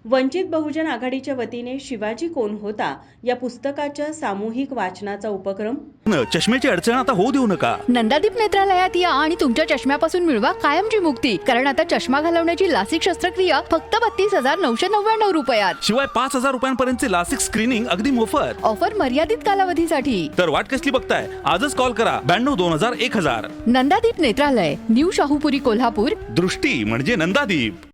वंचित बहुजन आघाडीच्या वतीने शिवाजी कोण होता या पुस्तकाच्या सामूहिक वाचनाचा उपक्रम। चष्म्याची अडचण आता होऊ देऊ नका। नंदादीप नेत्रालयात या आणि तुमच्या चष्म्यापासून मिळवा कायमची मुक्ती, कारण आता चष्मा घालवण्याची लासिक शस्त्रक्रिया फक्त 32,999 रुपयात, शिवाय 5,000 रुपयांपर्यंतचे लासिक स्क्रीनिंग अगदी मोफत। ऑफर मर्यादित कालावधीसाठी। तर वाट कसली बघताय, आजच कॉल करा 92-2000-1000। नंदादीप नेत्रालय, न्यू शाहूपुरी, कोल्हापूर। दृष्टी म्हणजे नंदादीप।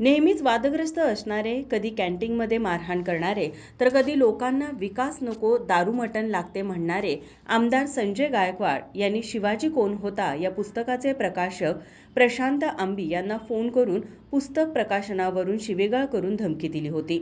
नेहमीच वादग्रस्त असणारे, कधी कॅन्टीनमध्ये मारहाण करणारे, तर कधी लोकांना विकास नको दारू मटण लागते म्हणणारे आमदार संजय गायकवाड यांनी शिवाजी कोण होता या पुस्तकाचे प्रकाशक प्रशांत आंबी यांना फोन करून पुस्तक प्रकाशनावरून शिवीगाळ करून धमकी दिली होती।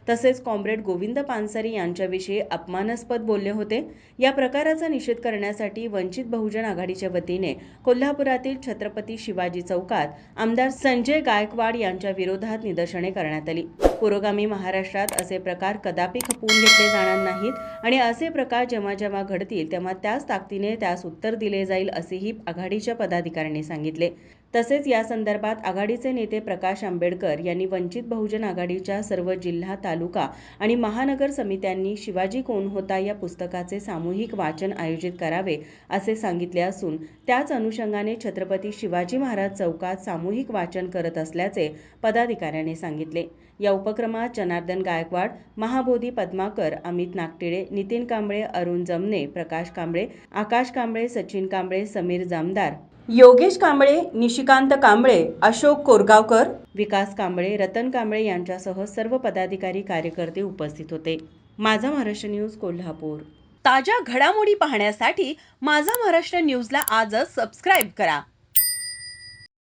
तसेच कॉम्रेड गोविंद पानसरे यांच्याविषयी अपमानास्पद बोलले होते। या प्रकाराचा निषेध करण्यासाठी वंचित बहुजन आघाडीच्या वतीने कोल्हापुरातील छत्रपती शिवाजी चौकात आमदार संजय गायकवाड यांच्या विरोधात निदर्शने करण्यात आली। पुरोगामी महाराष्ट्रात असे प्रकार कदापि खपवून घेतले जाणार नाहीत आणि असे प्रकार जेव्हा जेव्हा घडतील तेव्हा त्याच ताकदीने त्यास उत्तर दिले जाईल असेही आघाडीच्या पदाधिकाऱ्यांनी सांगितले। तसेच या संदर्भात आघाडीचे नेते प्रकाश आंबेडकर यांनी वंचित बहुजन आघाडीच्या सर्व जिल्हा, तालुका आणि महानगर समित्यांनी शिवाजी कोण होता या पुस्तकाचे सामूहिक वाचन आयोजित करावे असे सांगितले असून त्याच अनुषंगाने छत्रपती शिवाजी महाराज चौकात सामूहिक वाचन करत असल्याचे पदाधिकाऱ्यांनी सांगितले। या उपक्रमात जनार्दन गायकवाड, महाबोधी पद्माकर, अमित नागटिळे, नितीन कांबळे, अरुण जमने, प्रकाश कांबळे, आकाश कांबळे, सचिन कांबळे, समीर जामदार, योगेश कांबळे, निशिकांत कांबळे, अशोक कोरगावकर, विकास कांबळे, रतन कांबळे यांच्यासह सर्व पदाधिकारी कार्यकर्ते उपस्थित होते। माझा महाराष्ट्र न्यूज, कोल्हापूर। ताज्या घडामोडी पाहण्यासाठी माझा महाराष्ट्र न्यूजला आजच सबस्क्राईब करा।